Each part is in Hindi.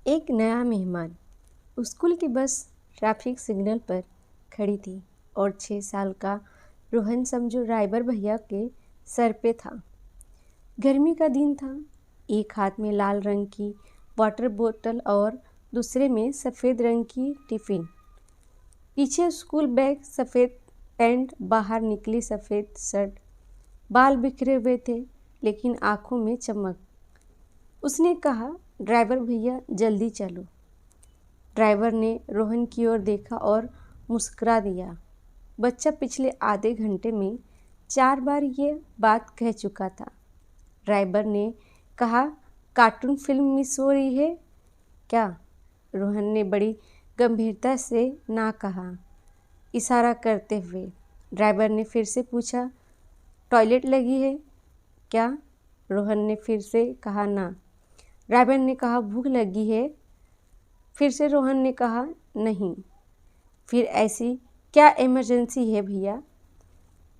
एक नया मेहमान। स्कूल की बस ट्रैफिक सिग्नल पर खड़ी थी और 6 साल का रोहन समझो ड्राइवर भैया के सर पे था। गर्मी का दिन था। एक हाथ में लाल रंग की वाटर बोतल और दूसरे में सफ़ेद रंग की टिफ़िन। पीछे स्कूल बैग, सफ़ेद पैंट, बाहर निकली सफ़ेद शर्ट। बाल बिखरे हुए थे लेकिन आंखों में चमक। उसने कहा, ड्राइवर भैया जल्दी चलो। ड्राइवर ने रोहन की ओर देखा और मुस्कुरा दिया। बच्चा पिछले आधे घंटे में 4 बार ये बात कह चुका था। ड्राइवर ने कहा, कार्टून फिल्म मिस हो रही है क्या? रोहन ने बड़ी गंभीरता से ना कहा, इशारा करते हुए। ड्राइवर ने फिर से पूछा, टॉयलेट लगी है क्या? रोहन ने फिर से कहा, ना। ड्राइवर ने कहा, भूख लगी है? फिर से रोहन ने कहा, नहीं। फिर ऐसी क्या इमरजेंसी है भैया?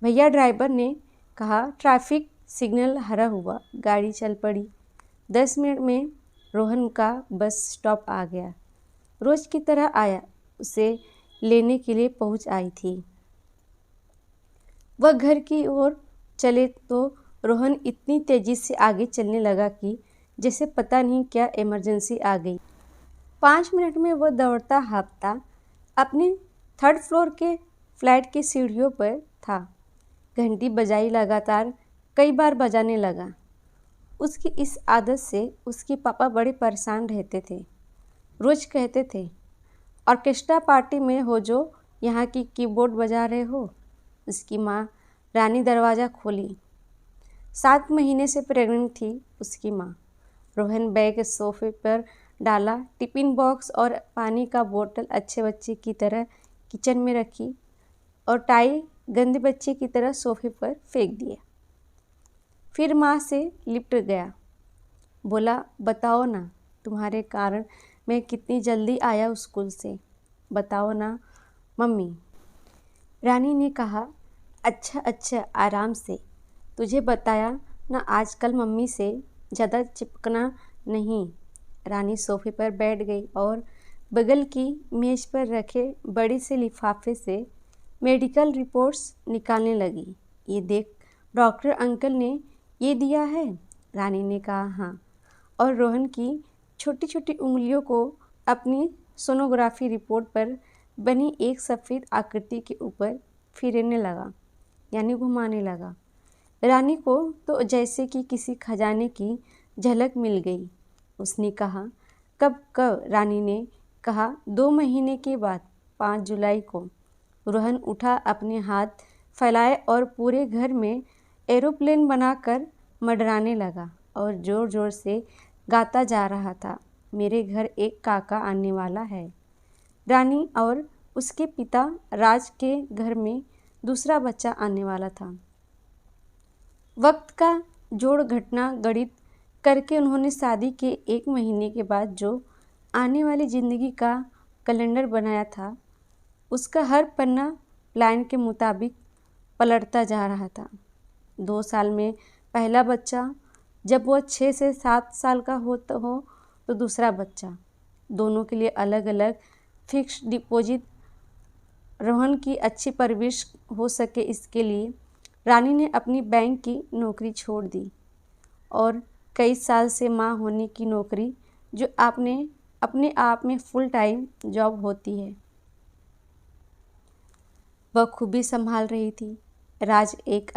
भैया, ड्राइवर ने कहा, ट्रैफिक सिग्नल हरा हुआ, गाड़ी चल पड़ी। 10 मिनट में रोहन का बस स्टॉप आ गया। रोज की तरह आया, उसे लेने के लिए पहुंच आई थी। वह घर की ओर चले तो रोहन इतनी तेजी से आगे चलने लगा कि जैसे पता नहीं क्या इमरजेंसी आ गई। 5 मिनट में वह दौड़ता हाँफता अपने 3rd फ्लोर के फ्लैट की सीढ़ियों पर था। घंटी बजाई, लगातार कई बार बजाने लगा। उसकी इस आदत से उसके पापा बड़े परेशान रहते थे। रोज कहते थे, ऑर्केस्ट्रा पार्टी में हो जो यहाँ की कीबोर्ड बजा रहे हो। उसकी माँ रानी दरवाज़ा खोली। 7 महीने से प्रेग्नेंट थी उसकी माँ। रोहन बैग सोफे पर डाला, टिफ़िन बॉक्स और पानी का बोतल अच्छे बच्चे की तरह किचन में रखी और टाई गंदे बच्चे की तरह सोफे पर फेंक दिया। फिर माँ से लिपट गया। बोला, बताओ ना, तुम्हारे कारण मैं कितनी जल्दी आया स्कूल से। बताओ ना मम्मी। रानी ने कहा, अच्छा आराम से। तुझे बताया ना, आजकल मम्मी से ज़्यादा चिपकना नहीं। रानी सोफे पर बैठ गई और बगल की मेज पर रखे बड़े से लिफाफे से मेडिकल रिपोर्ट्स निकालने लगी। ये देख, डॉक्टर अंकल ने ये दिया है? रानी ने कहा, हाँ। और रोहन की छोटी छोटी उंगलियों को अपनी सोनोग्राफी रिपोर्ट पर बनी एक सफ़ेद आकृति के ऊपर फिरने लगा, यानी घुमाने लगा। रानी को तो जैसे कि किसी खजाने की झलक मिल गई। उसने कहा, कब? रानी ने कहा, 2 महीने के बाद, 5 जुलाई को। रोहन उठा, अपने हाथ फैलाए और पूरे घर में एरोप्लेन बनाकर मंडराने लगा और ज़ोर ज़ोर से गाता जा रहा था, मेरे घर एक काका आने वाला है। रानी और उसके पिता राज के घर में दूसरा बच्चा आने वाला था। वक्त का जोड़ घटना गणित करके उन्होंने शादी के 1 महीने के बाद जो आने वाली ज़िंदगी का कैलेंडर बनाया था, उसका हर पन्ना प्लान के मुताबिक पलटता जा रहा था। 2 साल में पहला बच्चा, जब वह 6 से 7 साल का हो तो दूसरा बच्चा। दोनों के लिए अलग अलग फिक्स डिपॉजिट। रोहन की अच्छी परवरिश हो सके, इसके लिए रानी ने अपनी बैंक की नौकरी छोड़ दी और कई साल से माँ होने की नौकरी, जो अपने आप में फुल टाइम जॉब होती है, वह खूबी संभाल रही थी। राज एक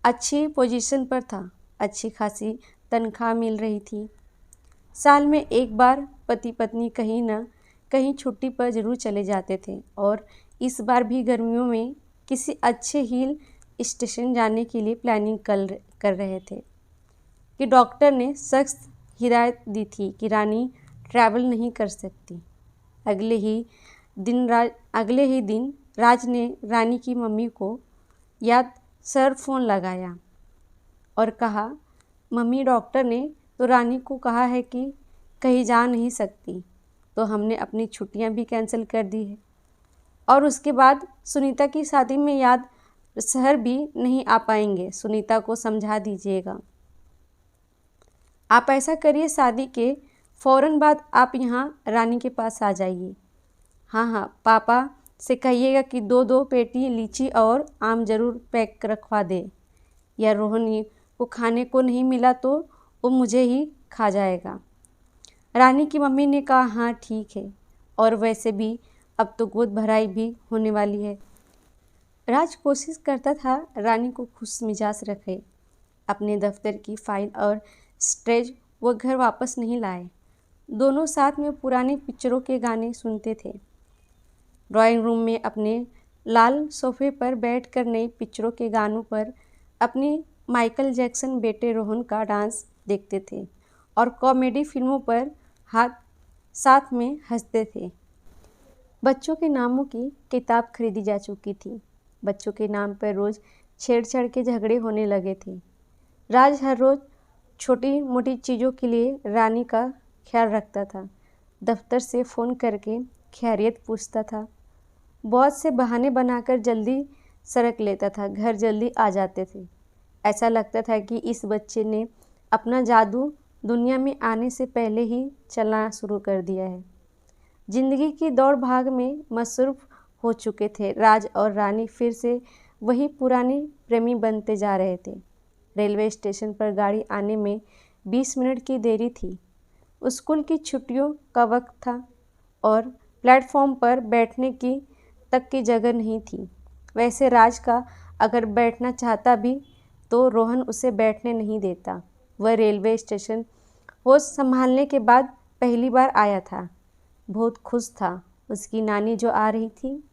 अच्छी पोजीशन पर था, अच्छी खासी तनख्वाह मिल रही थी। साल में एक बार पति पत्नी कहीं न कहीं छुट्टी पर जरूर चले जाते थे और इस बार भी गर्मियों में किसी अच्छे हिल स्टेशन जाने के लिए प्लानिंग कर रहे थे कि डॉक्टर ने सख्त हिदायत दी थी कि रानी ट्रैवल नहीं कर सकती। अगले ही दिन राज ने रानी की मम्मी को याद सर फ़ोन लगाया और कहा, मम्मी, डॉक्टर ने तो रानी को कहा है कि कहीं जा नहीं सकती, तो हमने अपनी छुट्टियां भी कैंसिल कर दी है और उसके बाद सुनीता की शादी में याद शहर भी नहीं आ पाएंगे। सुनीता को समझा दीजिएगा। आप ऐसा करिए, शादी के फ़ौरन बाद आप यहाँ रानी के पास आ जाइए। हाँ हाँ, पापा से कहिएगा कि दो दो पेटी लीची और आम ज़रूर पैक रखवा दे, या रोहन को खाने को नहीं मिला तो वो मुझे ही खा जाएगा। रानी की मम्मी ने कहा, हाँ ठीक है, और वैसे भी अब तो गोद भराई भी होने वाली है। राज कोशिश करता था रानी को खुश मिजाज रखे। अपने दफ्तर की फाइल और स्ट्रेज वो घर वापस नहीं लाए। दोनों साथ में पुरानी पिक्चरों के गाने सुनते थे। ड्राइंग रूम में अपने लाल सोफे पर बैठकर नई पिक्चरों के गानों पर अपनी माइकल जैक्सन बेटे रोहन का डांस देखते थे और कॉमेडी फिल्मों पर साथ में हंसते थे। बच्चों के नामों की किताब खरीदी जा चुकी थी। बच्चों के नाम पर रोज़ छेड़छाड़ के झगड़े होने लगे थे। राज हर रोज़ छोटी मोटी चीज़ों के लिए रानी का ख्याल रखता था। दफ्तर से फ़ोन करके खैरियत पूछता था। बहुत से बहाने बनाकर जल्दी सड़क लेता था। घर जल्दी आ जाते थे। ऐसा लगता था कि इस बच्चे ने अपना जादू दुनिया में आने से पहले ही चलना शुरू कर दिया है। जिंदगी की दौड़ भाग में मसरूफ़ हो चुके थे। राज और रानी फिर से वही पुराने प्रेमी बनते जा रहे थे। रेलवे स्टेशन पर गाड़ी आने में 20 मिनट की देरी थी। स्कूल की छुट्टियों का वक्त था और प्लेटफॉर्म पर बैठने की तक की जगह नहीं थी। वैसे राज का अगर बैठना चाहता भी तो रोहन उसे बैठने नहीं देता। वह रेलवे स्टेशन होश संभालने के बाद पहली बार आया था। बहुत खुश था। उसकी नानी जो आ रही थी।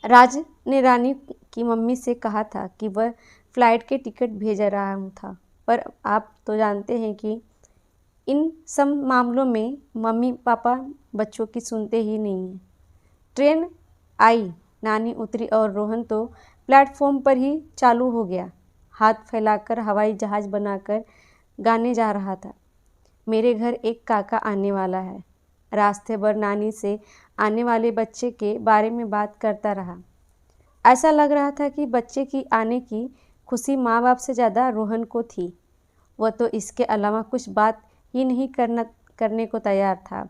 राज ने रानी की मम्मी से कहा था कि वह फ़्लाइट के टिकट भेज रहा था, पर आप तो जानते हैं कि इन सब मामलों में मम्मी पापा बच्चों की सुनते ही नहीं हैं। ट्रेन आई, नानी उतरी और रोहन तो प्लेटफॉर्म पर ही चालू हो गया। हाथ फैलाकर हवाई जहाज़ बनाकर गाने जा रहा था। मेरे घर एक काका आने वाला है। रास्ते भर नानी से आने वाले बच्चे के बारे में बात करता रहा। ऐसा लग रहा था कि बच्चे की आने की खुशी माँ बाप से ज़्यादा रोहन को थी। वह तो इसके अलावा कुछ बात ही नहीं करने को तैयार था।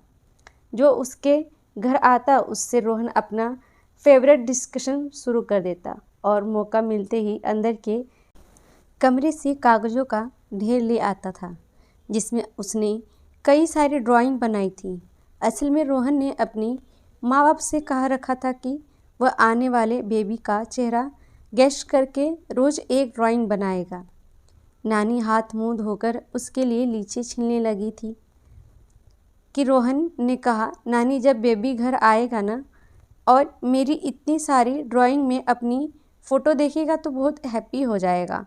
जो उसके घर आता उससे रोहन अपना फेवरेट डिस्कशन शुरू कर देता और मौका मिलते ही अंदर के कमरे से कागज़ों का ढेर ले आता था जिसमें उसने कई सारी ड्राइंग बनाई थी। असल में रोहन ने अपनी माँ बाप से कहा रखा था कि वह आने वाले बेबी का चेहरा गेस करके रोज़ एक ड्राइंग बनाएगा। नानी हाथ मुंह धोकर उसके लिए लीची छीलने लगी थी कि रोहन ने कहा, नानी जब बेबी घर आएगा ना और मेरी इतनी सारी ड्राइंग में अपनी फ़ोटो देखेगा तो बहुत हैप्पी हो जाएगा।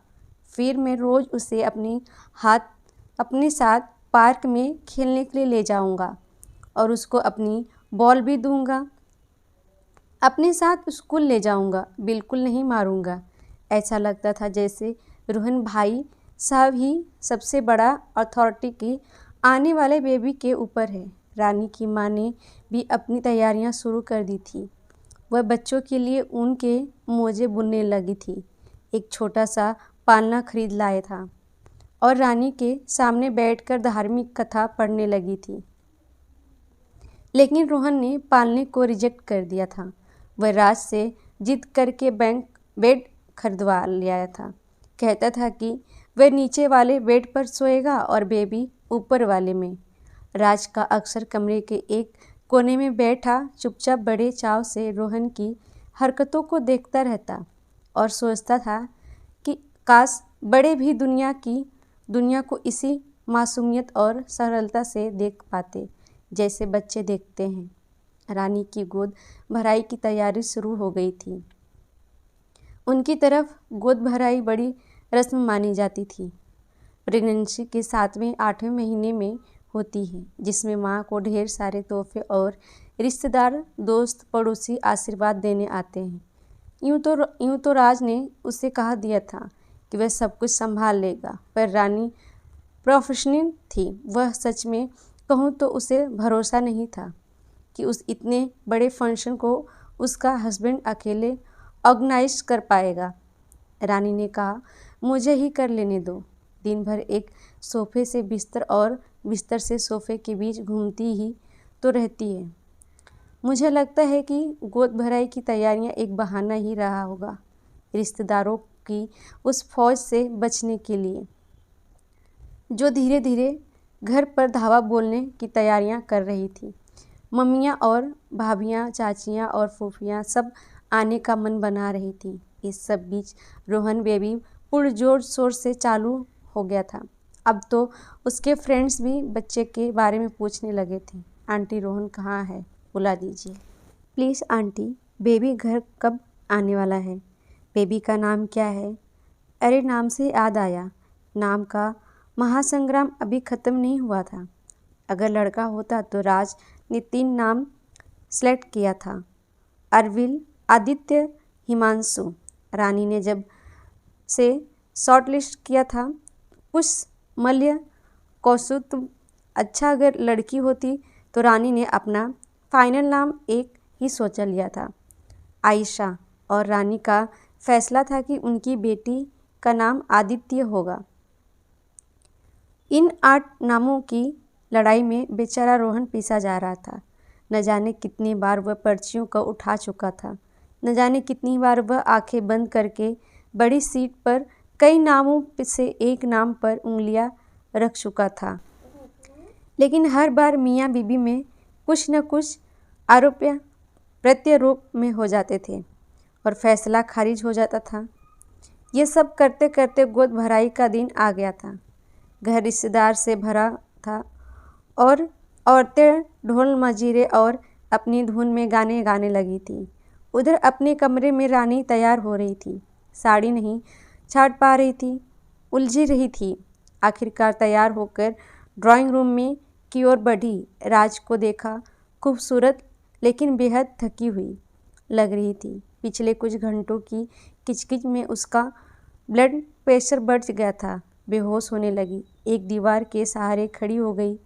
फिर मैं रोज़ उसे अपने साथ पार्क में खेलने के लिए ले जाऊंगा और उसको अपनी बॉल भी दूंगा। अपने साथ स्कूल ले जाऊंगा, बिल्कुल नहीं मारूंगा। ऐसा लगता था जैसे रोहन भाई साहब ही सबसे बड़ा अथॉरिटी की आने वाले बेबी के ऊपर है। रानी की माँ ने भी अपनी तैयारियां शुरू कर दी थी। वह बच्चों के लिए ऊन के मोजे बुनने लगी थी। एक छोटा सा पालना खरीद लाया था और रानी के सामने बैठकर धार्मिक कथा पढ़ने लगी थी। लेकिन रोहन ने पालने को रिजेक्ट कर दिया था। वह राज से जिद करके बेड खरीदवा लिया था। कहता था कि वह नीचे वाले बेड पर सोएगा और बेबी ऊपर वाले में। राज का अक्सर कमरे के एक कोने में बैठा चुपचाप बड़े चाव से रोहन की हरकतों को देखता रहता और सोचता था कि काश बड़े भी दुनिया को इसी मासूमियत और सरलता से देख पाते जैसे बच्चे देखते हैं। रानी की गोद भराई की तैयारी शुरू हो गई थी। उनकी तरफ गोद भराई बड़ी रस्म मानी जाती थी। प्रेगनेंसी के 7वें-8वें महीने में होती है, जिसमें माँ को ढेर सारे तोहफे और रिश्तेदार दोस्त पड़ोसी आशीर्वाद देने आते हैं। यूँ तो राज ने उसे कहा दिया था कि वह सब कुछ संभाल लेगा, पर रानी प्रोफेशनल थी। वह सच में कहूँ तो उसे भरोसा नहीं था कि उस इतने बड़े फंक्शन को उसका हस्बैंड अकेले ऑर्गेनाइज कर पाएगा। रानी ने कहा, मुझे ही कर लेने दो। दिन भर एक सोफे से बिस्तर और बिस्तर से सोफे के बीच घूमती ही तो रहती है। मुझे लगता है कि गोद भराई की तैयारियां एक बहाना ही रहा होगा रिश्तेदारों की उस फौज से बचने के लिए, जो धीरे धीरे घर पर धावा बोलने की तैयारियां कर रही थी। मम्मियाँ और भाभियाँ, चाचियाँ और फूफियाँ सब आने का मन बना रही थी। इस सब बीच रोहन बेबी पुरजोर शोर से चालू हो गया था। अब तो उसके फ्रेंड्स भी बच्चे के बारे में पूछने लगे थे। आंटी रोहन कहाँ है, बुला दीजिए प्लीज़। आंटी, बेबी घर कब आने वाला है? बेबी का नाम क्या है? अरे नाम से याद आया, नाम का महासंग्राम अभी ख़त्म नहीं हुआ था। अगर लड़का होता तो राज ने 3 नाम सेलेक्ट किया था, अरविल, आदित्य, हिमांशु। रानी ने जब से शॉर्ट लिस्ट किया था, कुछ मल्य, कौसुतुम। अच्छा, अगर लड़की होती तो रानी ने अपना फाइनल नाम एक ही सोचा लिया था, आयशा। और रानी का फैसला था कि उनकी बेटी का नाम आदित्य होगा। इन 8 नामों की लड़ाई में बेचारा रोहन पीसा जा रहा था। न जाने कितनी बार वह पर्चियों को उठा चुका था, न जाने कितनी बार वह आंखें बंद करके बड़ी सीट पर कई नामों से एक नाम पर उंगलियां रख चुका था। लेकिन हर बार मियाँ बीबी में कुछ न कुछ आरोप प्रत्यारोप में हो जाते थे और फैसला खारिज हो जाता था। ये सब करते करते गोद भराई का दिन आ गया था। घर रिश्तेदार से भरा था और औरतें ढोल मजीरे और अपनी धुन में गाने गाने लगी थी। उधर अपने कमरे में रानी तैयार हो रही थी। साड़ी नहीं छाट पा रही थी, उलझी रही थी। आखिरकार तैयार होकर ड्राइंग रूम में की ओर बढ़ी। राज को देखा, खूबसूरत लेकिन बेहद थकी हुई लग रही थी। पिछले कुछ घंटों की किचकिच में उसका ब्लड प्रेशर बढ़ गया था। बेहोश होने लगी, एक दीवार के सहारे खड़ी हो गई।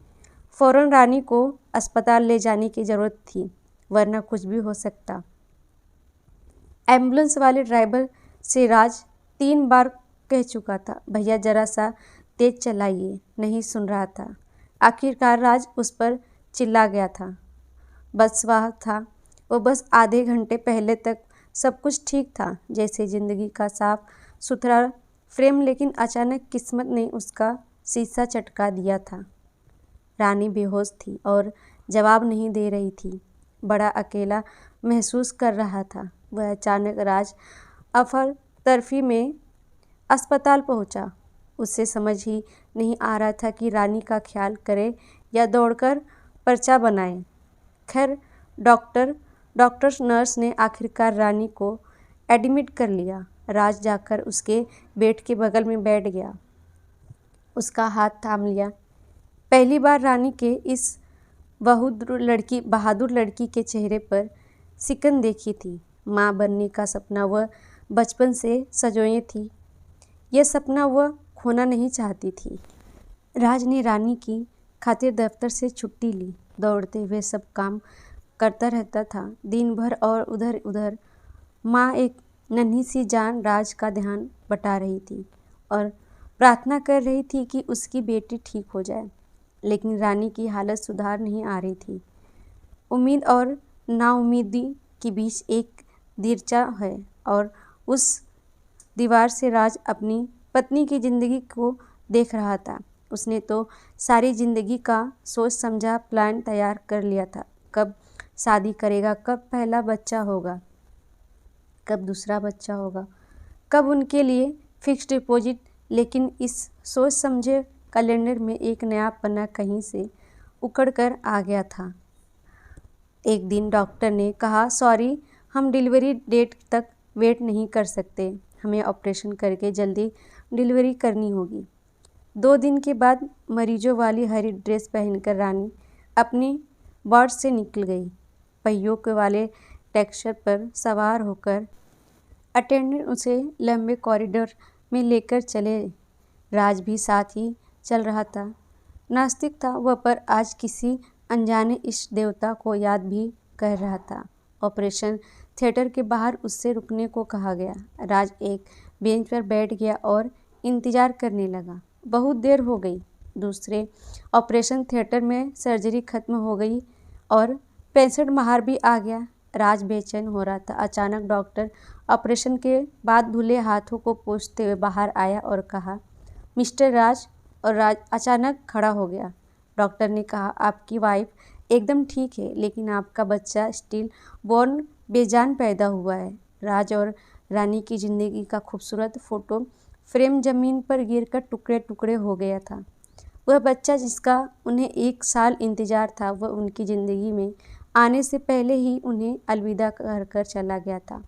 फौरन रानी को अस्पताल ले जाने की ज़रूरत थी, वरना कुछ भी हो सकता। एम्बुलेंस वाले ड्राइवर से राज 3 बार कह चुका था, भैया ज़रा सा तेज चलाइए। नहीं सुन रहा था। आखिरकार राज उस पर चिल्ला गया था। बस वह था, वो बस आधे घंटे पहले तक सब कुछ ठीक था, जैसे ज़िंदगी का साफ सुथरा फ्रेम। लेकिन अचानक किस्मत ने उसका शीशा चटका दिया था। रानी बेहोश थी और जवाब नहीं दे रही थी। बड़ा अकेला महसूस कर रहा था वह। अचानक राज अफर तफरी में अस्पताल पहुंचा। उसे समझ ही नहीं आ रहा था कि रानी का ख्याल करे या दौड़कर पर्चा बनाए। खैर डॉक्टर नर्स ने आखिरकार रानी को एडमिट कर लिया। राज जाकर उसके बेड के बगल में बैठ गया, उसका हाथ थाम लिया। पहली बार रानी के इस बहादुर लड़की के चेहरे पर सिकन देखी थी। माँ बनने का सपना वह बचपन से संजोए थी। यह सपना वह खोना नहीं चाहती थी। राज ने रानी की खातिर दफ्तर से छुट्टी ली। दौड़ते हुए सब काम करता रहता था दिन भर, और उधर उधर माँ एक नन्ही सी जान राज का ध्यान बटा रही थी और प्रार्थना कर रही थी कि उसकी बेटी ठीक हो जाए। लेकिन रानी की हालत सुधार नहीं आ रही थी। उम्मीद और नाउम्मीदी के बीच एक दीर्चा है, और उस दीवार से राज अपनी पत्नी की ज़िंदगी को देख रहा था। उसने तो सारी ज़िंदगी का सोच समझा प्लान तैयार कर लिया था। कब शादी करेगा, कब पहला बच्चा होगा, कब दूसरा बच्चा होगा, कब उनके लिए फिक्स डिपॉजिट। लेकिन इस सोच समझे कैलेंडर में एक नया पन्ना कहीं से उखड़ कर आ गया था। एक दिन डॉक्टर ने कहा, सॉरी, हम डिलीवरी डेट तक वेट नहीं कर सकते, हमें ऑपरेशन करके जल्दी डिलीवरी करनी होगी। 2 दिन के बाद मरीजों वाली हरी ड्रेस पहनकर रानी अपनी वार्ड से निकल गई। पहियों के वाले टैक्सी पर सवार होकर अटेंडेंट उसे लंबे कॉरिडोर में लेकर चले। राज भी साथ ही चल रहा था। नास्तिक था वह, पर आज किसी अनजाने इष्ट देवता को याद भी कर रहा था। ऑपरेशन थिएटर के बाहर उससे रुकने को कहा गया। राज एक बेंच पर बैठ गया और इंतज़ार करने लगा। बहुत देर हो गई। दूसरे ऑपरेशन थिएटर में सर्जरी खत्म हो गई और पेशेंट बाहर भी आ गया। राज बेचैन हो रहा था। अचानक डॉक्टर ऑपरेशन के बाद धुले हाथों को पोंछते हुए बाहर आया और कहा, मिस्टर राज। और राज अचानक खड़ा हो गया। डॉक्टर ने कहा, आपकी वाइफ एकदम ठीक है, लेकिन आपका बच्चा स्टिल बॉर्न बेजान पैदा हुआ है। राज और रानी की ज़िंदगी का खूबसूरत फोटो फ्रेम ज़मीन पर गिरकर टुकड़े टुकड़े हो गया था। वह बच्चा जिसका उन्हें 1 साल इंतज़ार था, वह उनकी ज़िंदगी में आने से पहले ही उन्हें अलविदा कर चला गया था।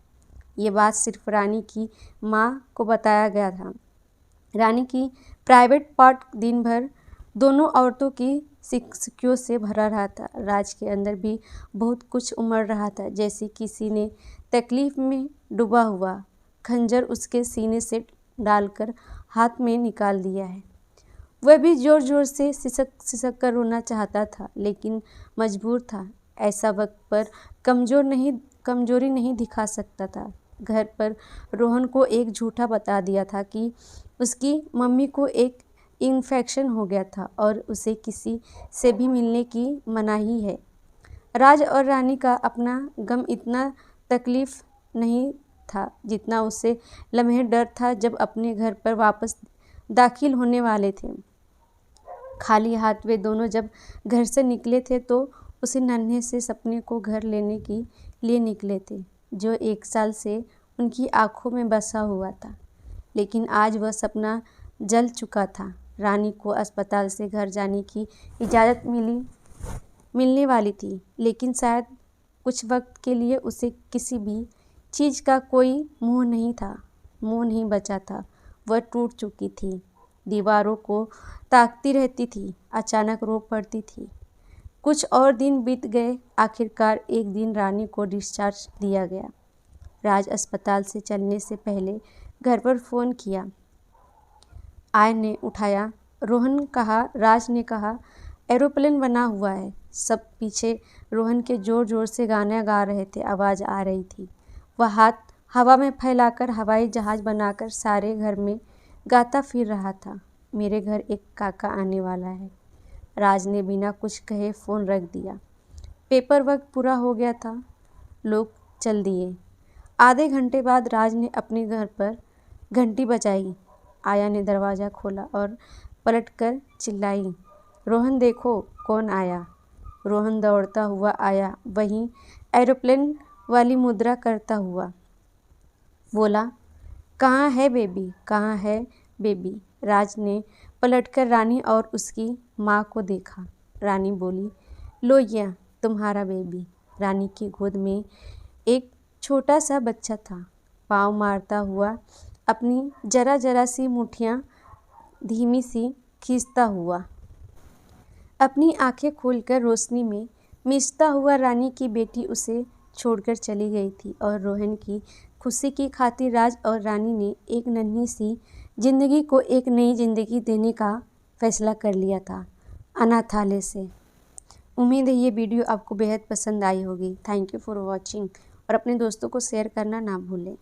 ये बात सिर्फ रानी की माँ को बताया गया था। रानी की प्राइवेट पार्ट दिन भर दोनों औरतों की सिक्कियों से भरा रहा था। राज के अंदर भी बहुत कुछ उमड़ रहा था, जैसे किसी ने तकलीफ में डूबा हुआ खंजर उसके सीने से डालकर हाथ में निकाल दिया है। वह भी ज़ोर ज़ोर से सिसक कर रोना चाहता था, लेकिन मजबूर था। ऐसा वक्त पर कमजोरी नहीं दिखा सकता था। घर पर रोहन को एक झूठा बता दिया था कि उसकी मम्मी को एक इन्फेक्शन हो गया था और उसे किसी से भी मिलने की मनाही है। राज और रानी का अपना गम इतना तकलीफ नहीं था जितना उसे लम्हे डर था जब अपने घर पर वापस दाखिल होने वाले थे। खाली हाथ वे दोनों जब घर से निकले थे तो उसी नन्हे से सपने को घर लेने के लिए निकले थे, जो 1 साल से उनकी आंखों में बसा हुआ था। लेकिन आज वह सपना जल चुका था। रानी को अस्पताल से घर जाने की इजाज़त मिलने वाली थी, लेकिन शायद कुछ वक्त के लिए उसे किसी भी चीज़ का कोई मोह नहीं बचा था। वह टूट चुकी थी, दीवारों को ताकती रहती थी, अचानक रो पड़ती थी। कुछ और दिन बीत गए। आखिरकार एक दिन रानी को डिस्चार्ज दिया गया। राज अस्पताल से चलने से पहले घर पर फ़ोन किया। आय ने उठाया। राज ने कहा, एरोप्लेन बना हुआ है। सब पीछे रोहन के ज़ोर ज़ोर से गाना गा रहे थे। आवाज़ आ रही थी। वह हाथ हवा में फैलाकर हवाई जहाज़ बनाकर सारे घर में गाता फिर रहा था, मेरे घर एक काका आने वाला है। राज ने बिना कुछ कहे फ़ोन रख दिया। पेपर वर्क पूरा हो गया था। लोग चल दिए। आधे घंटे बाद राज ने अपने घर पर घंटी बजाई। आया ने दरवाज़ा खोला और पलटकर चिल्लाई, रोहन देखो कौन आया। रोहन दौड़ता हुआ आया, वहीं एरोप्लेन वाली मुद्रा करता हुआ। बोला, कहाँ है बेबी, कहाँ है बेबी। राज ने पलटकर रानी और उसकी माँ को देखा। रानी बोली, लो यह तुम्हारा बेबी। रानी की गोद में एक छोटा सा बच्चा था, पाँव मारता हुआ, अपनी जरा जरा सी मुट्ठियाँ धीमी सी खींचता हुआ, अपनी आंखें खोलकर रोशनी में मिचता हुआ। रानी की बेटी उसे छोड़कर चली गई थी और रोहन की खुशी की खातिर राज और रानी ने एक नन्ही सी जिंदगी को एक नई जिंदगी देने का फैसला कर लिया था, अनाथालय से। उम्मीद है ये वीडियो आपको बेहद पसंद आई होगी। थैंक यू फॉर वॉचिंग और अपने दोस्तों को शेयर करना ना भूलें।